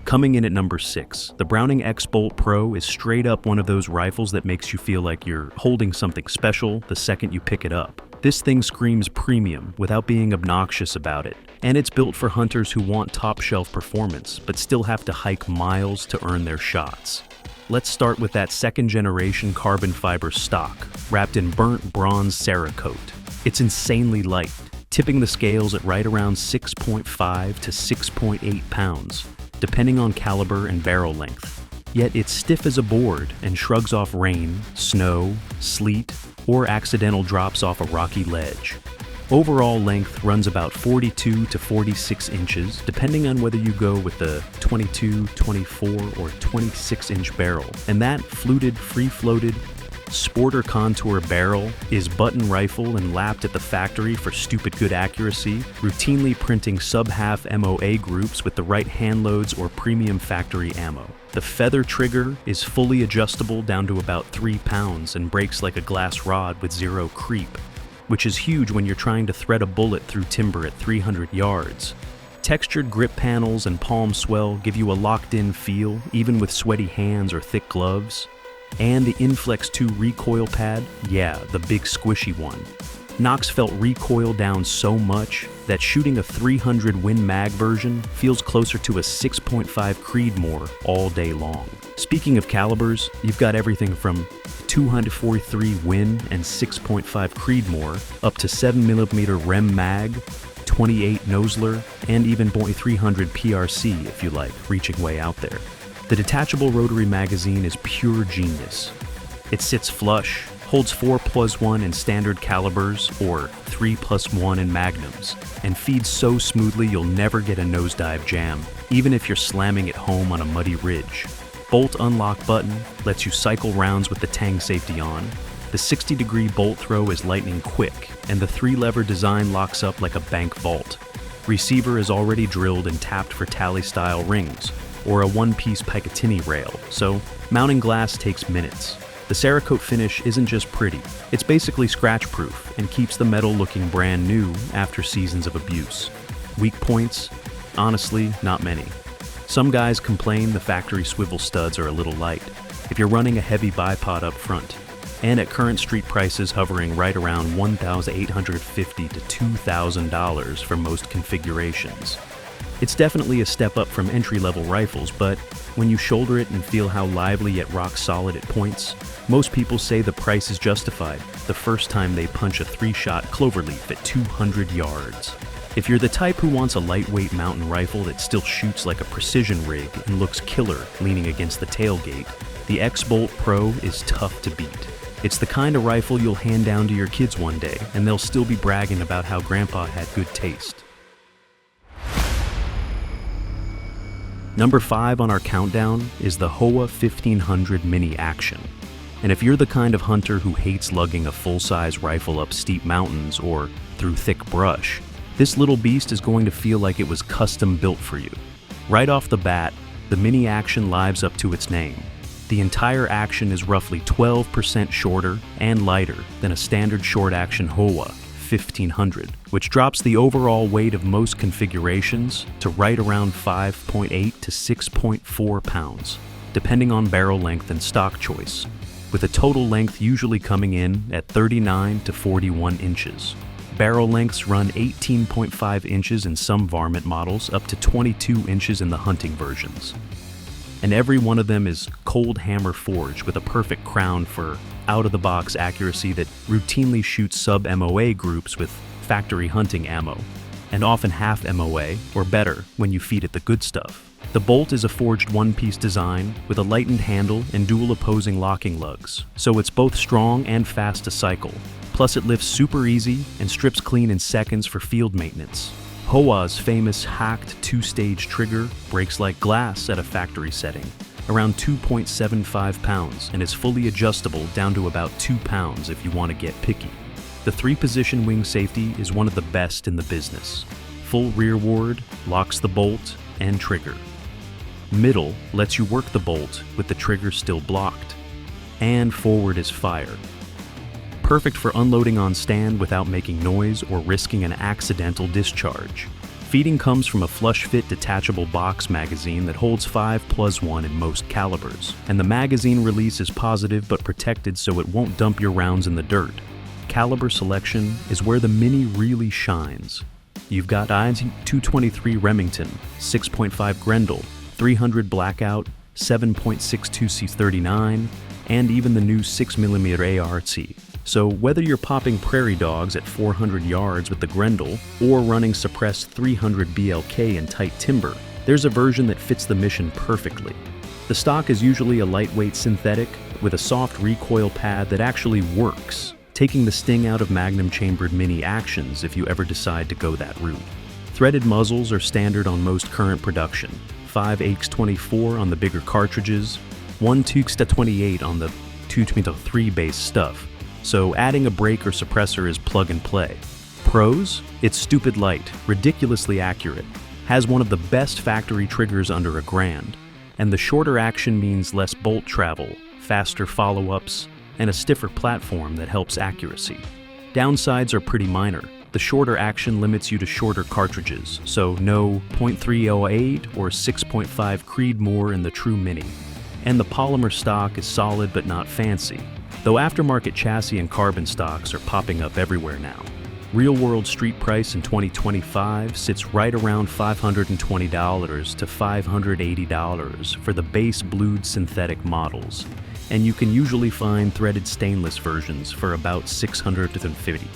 Coming in at number 6, the Browning X-Bolt Pro is straight up one of those rifles that makes you feel like you're holding something special the second you pick it up. This thing screams premium without being obnoxious about it, and it's built for hunters who want top-shelf performance but still have to hike miles to earn their shots. Let's start with that second-generation carbon fiber stock, wrapped in burnt bronze Cerakote. It's insanely light, tipping the scales at right around 6.5 to 6.8 pounds, depending on caliber and barrel length. Yet it's stiff as a board and shrugs off rain, snow, sleet, or accidental drops off a rocky ledge. Overall length runs about 42 to 46 inches, depending on whether you go with the 22, 24, or 26-inch barrel. And that fluted, free-floated, sporter contour barrel is button rifle and lapped at the factory for stupid good accuracy, routinely printing sub-half MOA groups with the right hand loads or premium factory ammo. The feather trigger is fully adjustable down to about 3 pounds and breaks like a glass rod with zero creep, which is huge when you're trying to thread a bullet through timber at 300 yards. Textured grip panels and palm swell give you a locked-in feel, even with sweaty hands or thick gloves. And the Inflex 2 recoil pad, yeah, the big squishy one, knocks felt recoil down so much that shooting a 300 Win Mag version feels closer to a 6.5 Creedmoor all day long. Speaking of calibers, you've got everything from 243 Win and 6.5 Creedmoor up to 7mm Rem Mag, 28 Nosler, and even .300 PRC if you like, reaching way out there. The detachable rotary magazine is pure genius. It sits flush, holds 4+1 in standard calibers or 3+1 in magnums, and feeds so smoothly you'll never get a nosedive jam, even if you're slamming it home on a muddy ridge. Bolt unlock button lets you cycle rounds with the tang safety on. The 60-degree bolt throw is lightning quick, and the 3-lever design locks up like a bank vault. Receiver is already drilled and tapped for tally-style rings, or a one-piece Picatinny rail, so mounting glass takes minutes. The Cerakote finish isn't just pretty, it's basically scratch-proof and keeps the metal looking brand new after seasons of abuse. Weak points? Honestly, not many. Some guys complain the factory swivel studs are a little light if you're running a heavy bipod up front, and at current street prices hovering right around $1,850 to $2,000 for most configurations. It's definitely a step up from entry-level rifles, but when you shoulder it and feel how lively yet rock-solid it points, most people say the price is justified the first time they punch a 3-shot cloverleaf at 200 yards. If you're the type who wants a lightweight mountain rifle that still shoots like a precision rig and looks killer leaning against the tailgate, the X-Bolt Pro is tough to beat. It's the kind of rifle you'll hand down to your kids one day, and they'll still be bragging about how Grandpa had good taste. Number 5 on our countdown is the Howa 1500 Mini Action. And if you're the kind of hunter who hates lugging a full-size rifle up steep mountains or through thick brush, this little beast is going to feel like it was custom built for you. Right off the bat, the Mini Action lives up to its name. The entire action is roughly 12% shorter and lighter than a standard short-action Howa 1500, which drops the overall weight of most configurations to right around 5.8 to 6.4 pounds, depending on barrel length and stock choice, with a total length usually coming in at 39 to 41 inches. Barrel lengths run 18.5 inches in some varmint models up to 22 inches in the hunting versions. And every one of them is cold hammer forged with a perfect crown for out-of-the-box accuracy that routinely shoots sub-MOA groups with factory hunting ammo, and often half MOA, or better, when you feed it the good stuff. The bolt is a forged one-piece design with a lightened handle and dual opposing locking lugs, so it's both strong and fast to cycle. Plus it lifts super easy and strips clean in seconds for field maintenance. Howa's famous hacked 2-stage trigger breaks like glass at a factory setting, around 2.75 pounds, and is fully adjustable down to about 2 pounds if you want to get picky. The 3-position wing safety is one of the best in the business. Full rear ward locks the bolt and trigger. Middle lets you work the bolt with the trigger still blocked. And forward is fire. Perfect for unloading on stand without making noise or risking an accidental discharge. Feeding comes from a flush-fit detachable box magazine that holds 5+1 in most calibers, and the magazine release is positive but protected so it won't dump your rounds in the dirt. Caliber selection is where the Mini really shines. You've got .223 Remington, 6.5 Grendel, 300 Blackout, 7.62 C39, and even the new 6mm ART. So whether you're popping prairie dogs at 400 yards with the Grendel or running suppressed 300 BLK in tight timber, there's a version that fits the mission perfectly. The stock is usually a lightweight synthetic with a soft recoil pad that actually works, taking the sting out of Magnum chambered Mini actions if you ever decide to go that route. Threaded muzzles are standard on most current production, 5X24 on the bigger cartridges, 1Tikka on the 2023 base stuff. So adding a brake or suppressor is plug and play. Pros? It's stupid light, ridiculously accurate, has one of the best factory triggers under $1,000, and the shorter action means less bolt travel, faster follow-ups, and a stiffer platform that helps accuracy. Downsides are pretty minor. The shorter action limits you to shorter cartridges, so no .308 or 6.5 Creedmoor in the true Mini. And the polymer stock is solid but not fancy, though aftermarket chassis and carbon stocks are popping up everywhere now. Real-world street price in 2025 sits right around $520 to $580 for the base blued synthetic models, and you can usually find threaded stainless versions for about $650.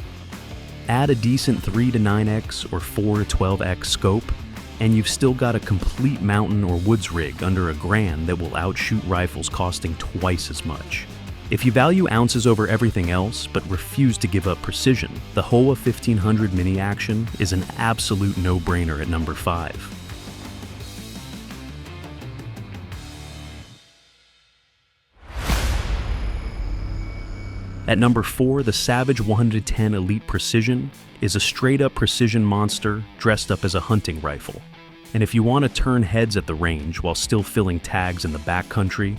Add a decent 3 to 9x or 4 to 12x scope, and you've still got a complete mountain or woods rig under $1,000 that will outshoot rifles costing twice as much. If you value ounces over everything else but refuse to give up precision, the Howa 1500 Mini Action is an absolute no-brainer at number 5. At number 4, the Savage 110 Elite Precision is a straight-up precision monster dressed up as a hunting rifle. And if you want to turn heads at the range while still filling tags in the backcountry,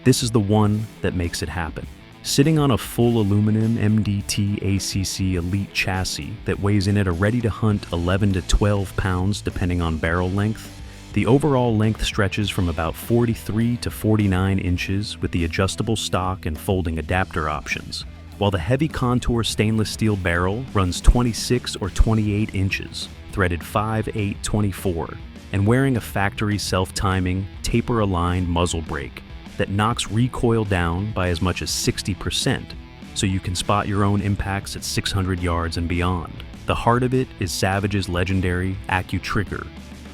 this is the one that makes it happen. Sitting on a full aluminum MDT ACC Elite chassis that weighs in at a ready-to-hunt 11 to 12 pounds depending on barrel length, the overall length stretches from about 43 to 49 inches with the adjustable stock and folding adapter options, while the heavy contour stainless steel barrel runs 26 or 28 inches, threaded 5/8/24, and wearing a factory self-timing, taper-aligned muzzle brake that knocks recoil down by as much as 60%, so you can spot your own impacts at 600 yards and beyond. The heart of it is Savage's legendary AccuTrigger,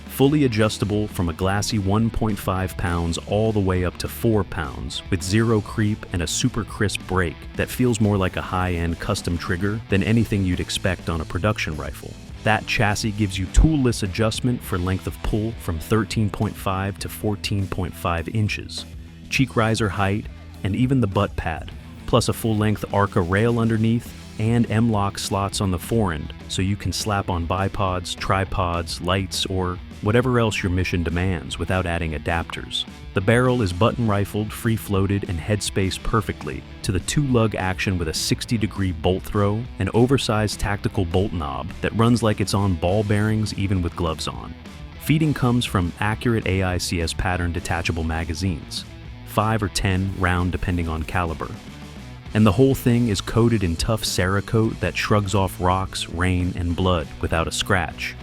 fully adjustable from a glassy 1.5 pounds all the way up to 4 pounds, with zero creep and a super crisp brake that feels more like a high-end custom trigger than anything you'd expect on a production rifle. That chassis gives you toolless adjustment for length of pull from 13.5 to 14.5 inches. Cheek riser height, and even the butt pad, plus a full-length ARCA rail underneath and M-LOK slots on the forend, so you can slap on bipods, tripods, lights, or whatever else your mission demands without adding adapters. The barrel is button-rifled, free-floated, and headspaced perfectly to the 2-lug action with a 60-degree bolt throw, an oversized tactical bolt knob that runs like it's on ball bearings even with gloves on. Feeding comes from accurate AICS pattern detachable magazines, 5 or 10 round depending on caliber. And the whole thing is coated in tough Cerakote that shrugs off rocks, rain, and blood without a scratch.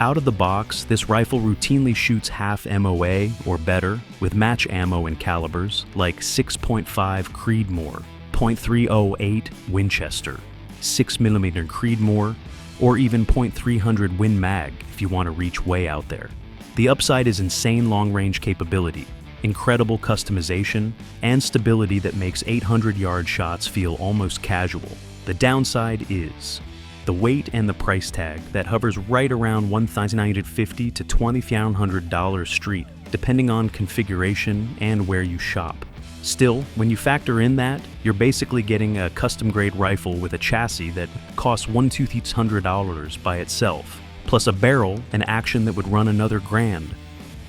Out of the box, this rifle routinely shoots half MOA or better with match ammo and calibers like 6.5 Creedmoor, .308 Winchester, 6mm Creedmoor, or even .300 Win Mag if you want to reach way out there. The upside is insane long-range capability, incredible customization, and stability that makes 800-yard shots feel almost casual. The downside is the weight and the price tag that hovers right around $1,950 to $2,500 street, depending on configuration and where you shop. Still, when you factor in that, you're basically getting a custom-grade rifle with a chassis that costs $1,200 by itself, plus a barrel and action that would run another $1,000.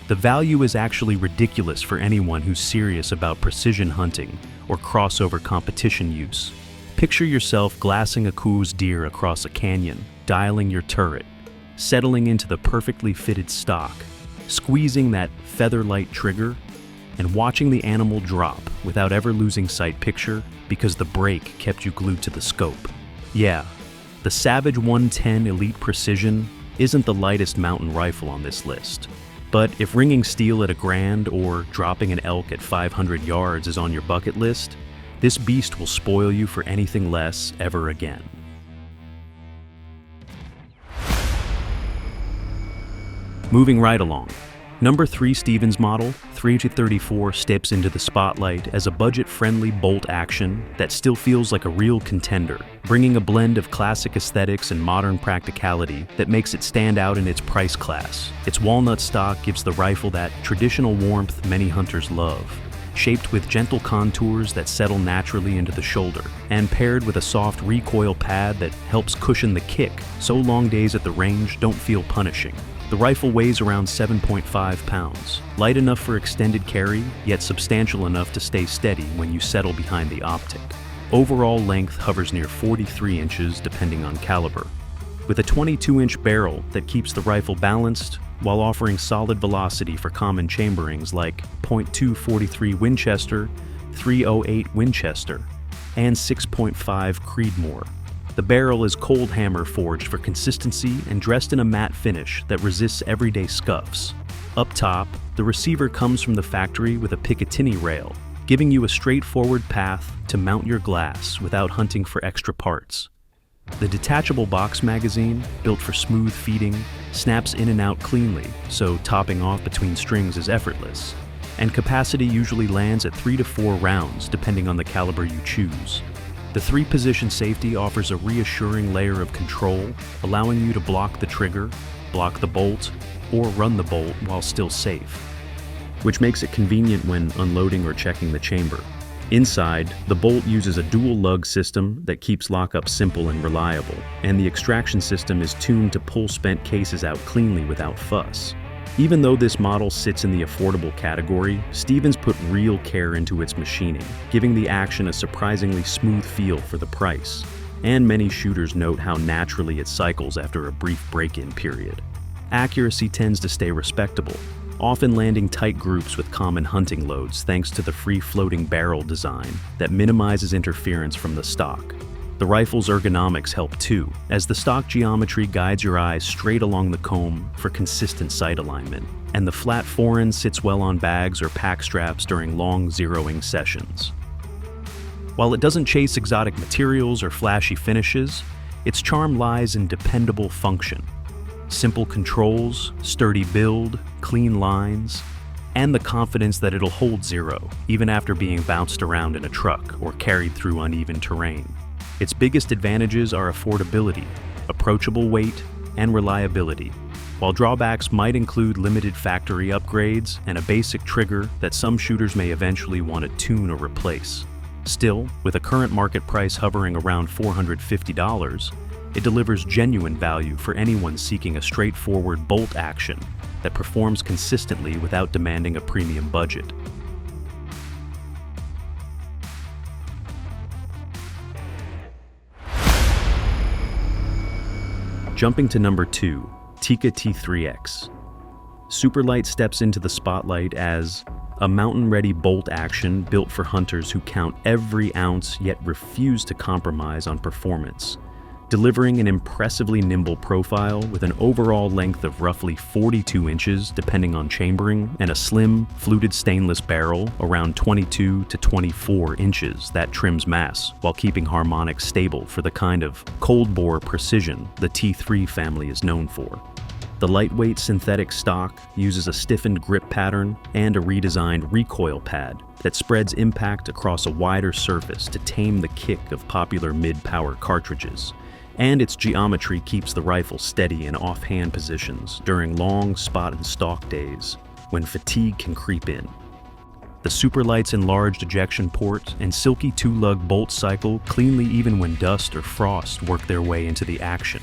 The value is actually ridiculous for anyone who's serious about precision hunting or crossover competition use. Picture yourself glassing a Coues deer across a canyon, dialing your turret, settling into the perfectly fitted stock, squeezing that feather-light trigger, and watching the animal drop without ever losing sight picture because the brake kept you glued to the scope. Yeah, the Savage 110 Elite Precision isn't the lightest mountain rifle on this list. But if ringing steel at $1,000 or dropping an elk at 500 yards is on your bucket list, this beast will spoil you for anything less ever again. Moving right along. Number 3 Stevens model 3-34 steps into the spotlight as a budget-friendly bolt action that still feels like a real contender, bringing a blend of classic aesthetics and modern practicality that makes it stand out in its price class. Its walnut stock gives the rifle that traditional warmth many hunters love, shaped with gentle contours that settle naturally into the shoulder, and paired with a soft recoil pad that helps cushion the kick so long days at the range don't feel punishing. The rifle weighs around 7.5 pounds, light enough for extended carry, yet substantial enough to stay steady when you settle behind the optic. Overall length hovers near 43 inches depending on caliber, with a 22-inch barrel that keeps the rifle balanced while offering solid velocity for common chamberings like .243 Winchester, .308 Winchester, and 6.5 Creedmoor. The barrel is cold hammer forged for consistency and dressed in a matte finish that resists everyday scuffs. Up top, the receiver comes from the factory with a Picatinny rail, giving you a straightforward path to mount your glass without hunting for extra parts. The detachable box magazine, built for smooth feeding, snaps in and out cleanly, so topping off between strings is effortless. And capacity usually lands at 3 to 4 rounds depending on the caliber you choose. The 3-position safety offers a reassuring layer of control, allowing you to block the trigger, block the bolt, or run the bolt while still safe, which makes it convenient when unloading or checking the chamber. Inside, the bolt uses a dual lug system that keeps lockup simple and reliable, and the extraction system is tuned to pull spent cases out cleanly without fuss. Even though this model sits in the affordable category, Stevens put real care into its machining, giving the action a surprisingly smooth feel for the price. And many shooters note how naturally it cycles after a brief break-in period. Accuracy tends to stay respectable, often landing tight groups with common hunting loads thanks to the free-floating barrel design that minimizes interference from the stock. The rifle's ergonomics help too, as the stock geometry guides your eyes straight along the comb for consistent sight alignment, and the flat foreign sits well on bags or pack straps during long zeroing sessions. While it doesn't chase exotic materials or flashy finishes, its charm lies in dependable function. Simple controls, sturdy build, clean lines, and the confidence that it'll hold zero, even after being bounced around in a truck or carried through uneven terrain. Its biggest advantages are affordability, approachable weight, and reliability, while drawbacks might include limited factory upgrades and a basic trigger that some shooters may eventually want to tune or replace. Still, with a current market price hovering around $450, it delivers genuine value for anyone seeking a straightforward bolt action that performs consistently without demanding a premium budget. Jumping to number 2, Tikka T3x. Superlite steps into the spotlight as a mountain-ready bolt action built for hunters who count every ounce yet refuse to compromise on performance, delivering an impressively nimble profile with an overall length of roughly 42 inches depending on chambering, and a slim, fluted stainless barrel around 22 to 24 inches that trims mass while keeping harmonics stable for the kind of cold-bore precision the T3 family is known for. The lightweight synthetic stock uses a stiffened grip pattern and a redesigned recoil pad that spreads impact across a wider surface to tame the kick of popular mid-power cartridges. And its geometry keeps the rifle steady in offhand positions during long spot and stalk days when fatigue can creep in. The Superlite's enlarged ejection port and silky 2-lug bolt cycle cleanly even when dust or frost work their way into the action.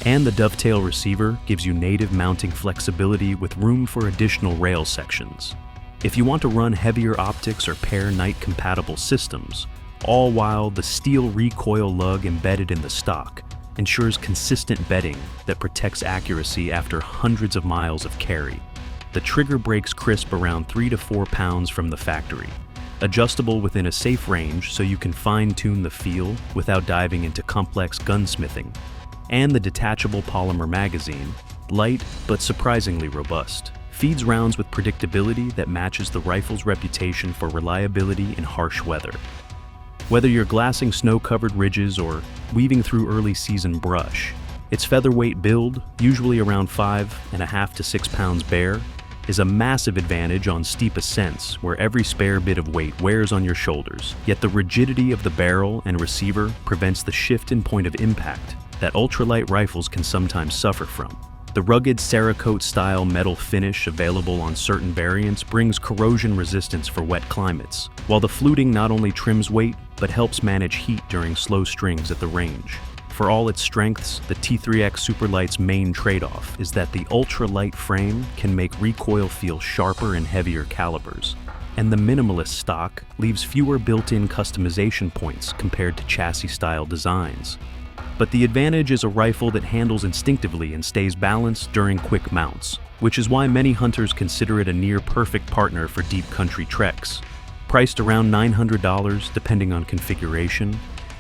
And the dovetail receiver gives you native mounting flexibility with room for additional rail sections. If you want to run heavier optics or pair night-compatible systems, all while the steel recoil lug embedded in the stock ensures consistent bedding that protects accuracy after hundreds of miles of carry. The trigger breaks crisp around 3 to 4 pounds from the factory, adjustable within a safe range so you can fine-tune the feel without diving into complex gunsmithing. And the detachable polymer magazine, light but surprisingly robust, feeds rounds with predictability that matches the rifle's reputation for reliability in harsh weather. Whether you're glassing snow-covered ridges or weaving through early season brush, its featherweight build, usually around 5.5 to 6 pounds bare, is a massive advantage on steep ascents where every spare bit of weight wears on your shoulders, yet the rigidity of the barrel and receiver prevents the shift in point of impact that ultralight rifles can sometimes suffer from. The rugged Cerakote-style metal finish available on certain variants brings corrosion resistance for wet climates, while the fluting not only trims weight, but helps manage heat during slow strings at the range. For all its strengths, the T3x Superlite's main trade-off is that the ultra-light frame can make recoil feel sharper in heavier calibers, and the minimalist stock leaves fewer built-in customization points compared to chassis-style designs. But the advantage is a rifle that handles instinctively and stays balanced during quick mounts, which is why many hunters consider it a near-perfect partner for deep country treks. Priced around $900 depending on configuration,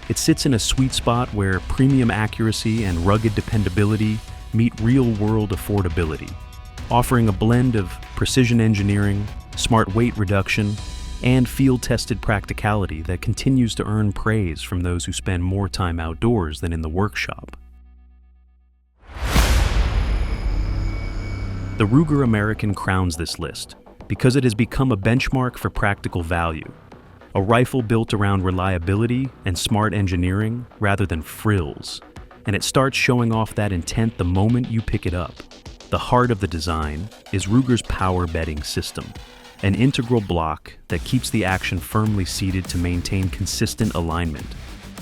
it sits in a sweet spot where premium accuracy and rugged dependability meet real-world affordability, offering a blend of precision engineering, smart weight reduction, and field-tested practicality that continues to earn praise from those who spend more time outdoors than in the workshop. The Ruger American crowns this list because it has become a benchmark for practical value, a rifle built around reliability and smart engineering rather than frills, and it starts showing off that intent the moment you pick it up. The heart of the design is Ruger's power bedding system, an integral block that keeps the action firmly seated to maintain consistent alignment,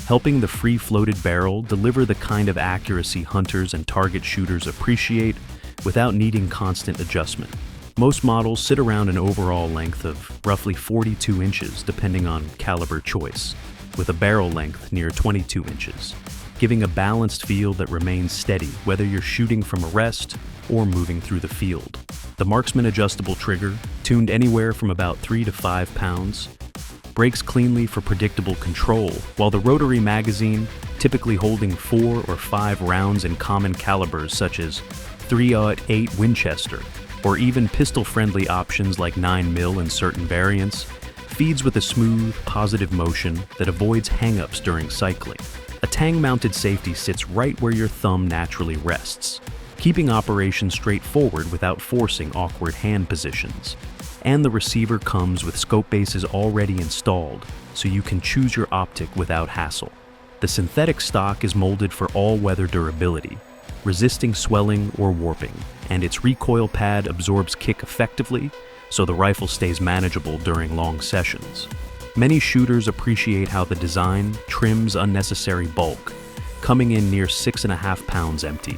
helping the free-floated barrel deliver the kind of accuracy hunters and target shooters appreciate without needing constant adjustment. Most models sit around an overall length of roughly 42 inches depending on caliber choice, with a barrel length near 22 inches, giving a balanced feel that remains steady whether you're shooting from a rest or moving through the field. The Marksman adjustable trigger, tuned anywhere from about 3 to 5 pounds, breaks cleanly for predictable control, while the rotary magazine, typically holding 4 or 5 rounds in common calibers such as .308 Winchester, or even pistol-friendly options like 9mm in certain variants, feeds with a smooth, positive motion that avoids hang-ups during cycling. A tang-mounted safety sits right where your thumb naturally rests, keeping operations straightforward without forcing awkward hand positions. And the receiver comes with scope bases already installed, so you can choose your optic without hassle. The synthetic stock is molded for all-weather durability, resisting swelling or warping, and its recoil pad absorbs kick effectively, so the rifle stays manageable during long sessions. Many shooters appreciate how the design trims unnecessary bulk, coming in near 6.5 pounds empty,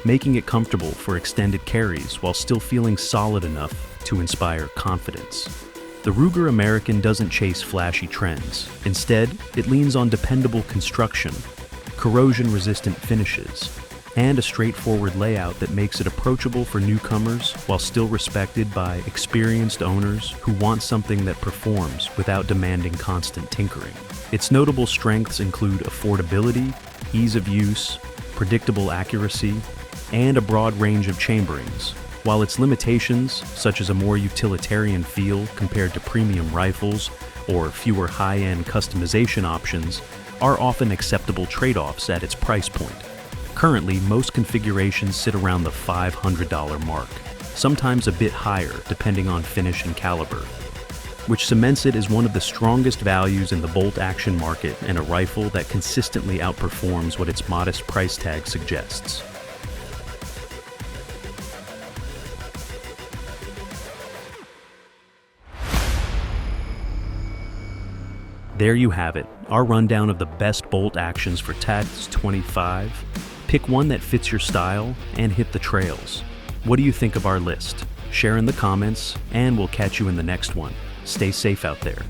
making it comfortable for extended carries while still feeling solid enough to inspire confidence. The Ruger American doesn't chase flashy trends. Instead, it leans on dependable construction, corrosion-resistant finishes, and a straightforward layout that makes it approachable for newcomers while still respected by experienced owners who want something that performs without demanding constant tinkering. Its notable strengths include affordability, ease of use, predictable accuracy, and a broad range of chamberings, while its limitations, such as a more utilitarian feel compared to premium rifles or fewer high-end customization options, are often acceptable trade-offs at its price point. Currently, most configurations sit around the $500 mark, sometimes a bit higher depending on finish and caliber, which cements it as one of the strongest values in the bolt-action market and a rifle that consistently outperforms what its modest price tag suggests. There you have it, our rundown of the best bolt actions for 2025. Pick one that fits your style and hit the trails. What do you think of our list? Share in the comments, and we'll catch you in the next one. Stay safe out there.